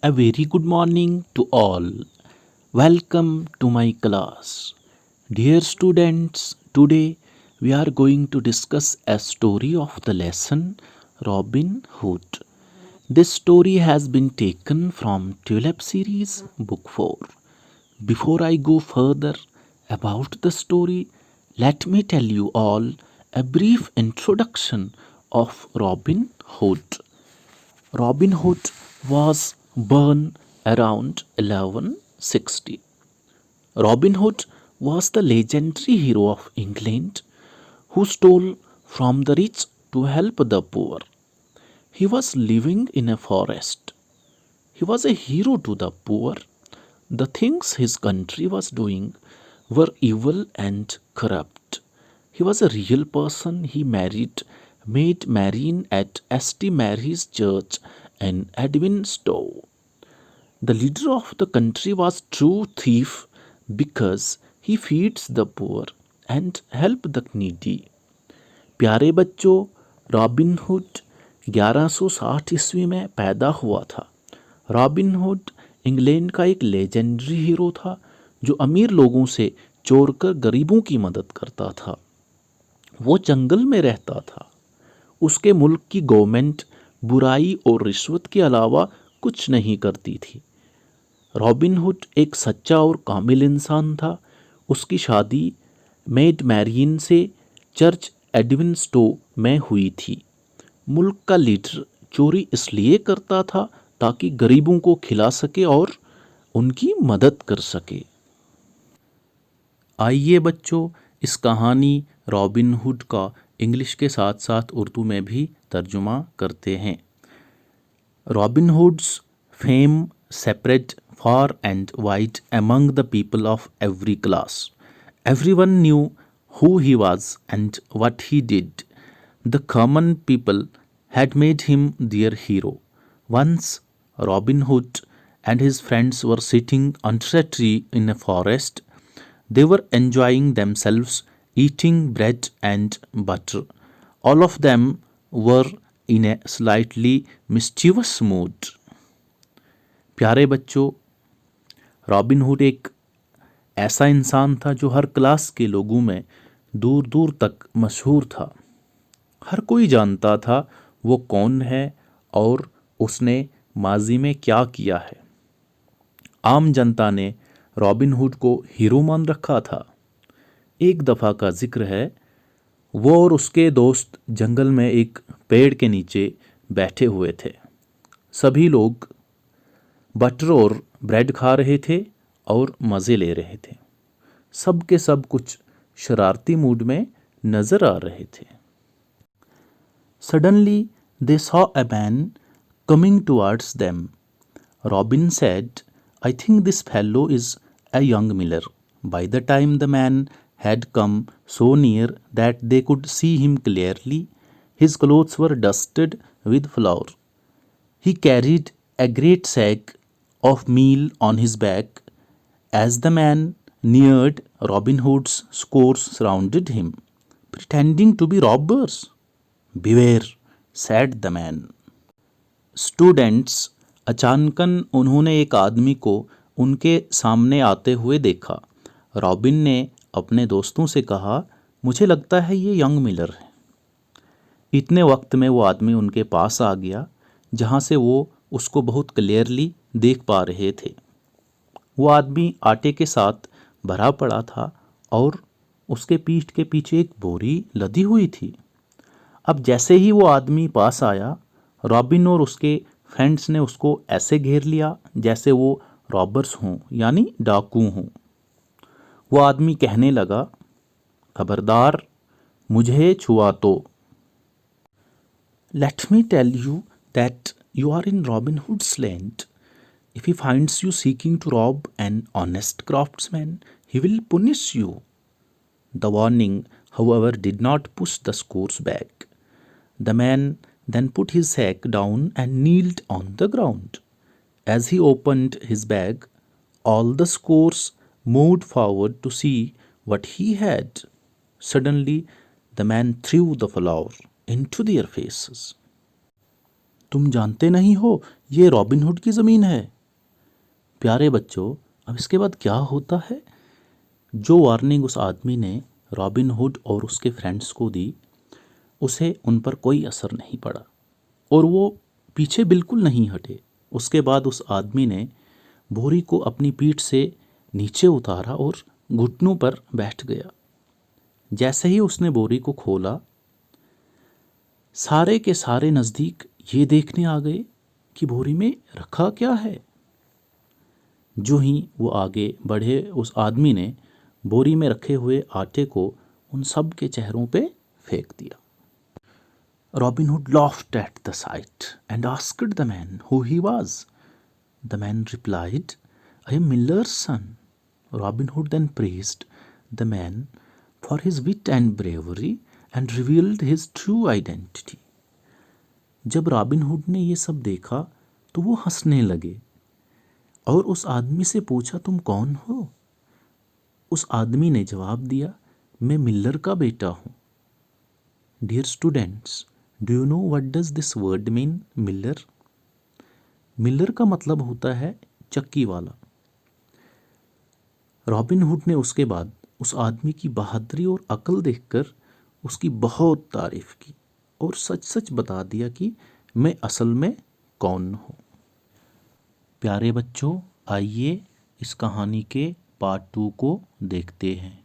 A very good morning to all. Welcome to my class. Dear students, today we are going to discuss a story of the lesson Robin Hood. This story has been taken from Tulip series, book 4. Before I go further about the story, let me tell you all a brief introduction of Robin Hood. Robin Hood was born around 1160. Robin Hood was the legendary hero of England who stole from the rich to help the poor. He was living in a forest. He was a hero to the poor. The things his country was doing were evil and corrupt. He was a real person. He made Marian at St. Mary's Church in Edwinstowe. The leader of the country was true thief because he feeds the poor and help the needy. प्यारे बच्चों, robin hood 1160 ईस्वी में पैदा हुआ था। Robin hood England का एक legendary hero था जो अमीर लोगों से चोर कर गरीबों की मदद करता था। वो जंगल में रहता था। उसके मुल्क की गवर्नमेंट बुराई और रिश्वत के अलावा कुछ नहीं करती थी। रॉबिन हुड एक सच्चा और कामिल इंसान था। उसकी शादी मेड मैरियन से चर्च एडविनस्टो में हुई थी। मुल्क का लीडर चोरी इसलिए करता था ताकि गरीबों को खिला सके और उनकी मदद कर सके। आइए बच्चों, इस कहानी रॉबिन हुड का इंग्लिश के साथ साथ उर्दू में भी तर्जुमा करते हैं। Robin hoods fame spread far and wide among the people of every class. Everyone knew who he was and what he did. The common people had made him their hero. Once, Robin Hood and his friends were sitting under a tree in a forest. They were enjoying themselves, eating bread and butter. All of them were in a slightly mischievous mood. प्यारे बच्चों, robin hood एक ऐसा इंसान था जो हर class के लोगों में दूर दूर तक मशहूर था। हर कोई जानता था वो कौन है और उसने माजी में क्या किया है। आम जनता ने रॉबिन हुड को हीरो मान रखा था। एक दफ़ा का जिक्र है, वो और उसके दोस्त जंगल में एक पेड़ के नीचे बैठे हुए थे। सभी लोग बटर और ब्रेड खा रहे थे और मज़े ले रहे थे। सब के सब कुछ शरारती मूड में नज़र आ रहे थे। Suddenly they saw a man coming towards them. Robin said, I think this fellow is a young Miller. By the time the man had come so near that they could see him clearly. His clothes were dusted with flour. He carried a great sack of meal on his back. As the man neared, Robin Hood's scores surrounded him, pretending to be robbers. Beware, said the man. Students, अचानकन उन्होंने एक आदमी को उनके सामने आते हुए देखा। Robin ने अपने दोस्तों से कहा, मुझे लगता है ये यंग मिलर है। इतने वक्त में वो आदमी उनके पास आ गया जहाँ से वो उसको बहुत क्लियरली देख पा रहे थे। वो आदमी आटे के साथ भरा पड़ा था और उसके पीठ के पीछे एक बोरी लदी हुई थी। अब जैसे ही वो आदमी पास आया, रॉबिन और उसके फ्रेंड्स ने उसको ऐसे घेर लिया जैसे वो रॉबर्स हों, यानी डाकू हों। वो आदमी कहने लगा, खबरदार, मुझे छुआ तो। Let me tell you that you are in Robin Hood's land. If he finds you seeking to rob an honest craftsman, he will punish you. The warning, however, did not push the scores back. The man then put his sack down and kneeled on the ground. As he opened his bag, all the scores moved forward to see what he had. Suddenly, the man threw the flour into their faces. तुम जानते नहीं हो ये Robin Hood की ज़मीन है। प्यारे बच्चों, अब इसके बाद क्या होता है? जो वार्निंग उस आदमी ने रॉबिनहुड और उसके फ्रेंड्स को दी, उसे उन पर कोई असर नहीं पड़ा और वो पीछे बिल्कुल नहीं हटे। उसके बाद उस आदमी ने बोरी को अपनी पीठ से नीचे उतारा और घुटनों पर बैठ गया। जैसे ही उसने बोरी को खोला, सारे के सारे नज़दीक ये देखने आ गए कि बोरी में रखा क्या है। जो ही वो आगे बढ़े, उस आदमी ने बोरी में रखे हुए आटे को उन सब के चेहरों पे फेंक दिया। Robin Hood laughed at the sight and asked the man who he was. The man replied, I am Miller's son. Robin Hood then praised the man for his wit and bravery and revealed his true identity. जब robin hood ने ये सब देखा तो वो हंसने लगे और उस आदमी से पूछा, तुम कौन हो? उस आदमी ने जवाब दिया, मैं मिल्लर का बेटा हूँ। Dear students, do you know what does this word mean, Miller? Miller का मतलब होता है चक्की वाला। रॉबिन हुड ने उसके बाद उस आदमी की बहादुरी और अकल देखकर उसकी बहुत तारीफ की और सच सच बता दिया कि मैं असल में कौन हूँ। प्यारे बच्चों, आइए इस कहानी के पार्ट 2 को देखते हैं।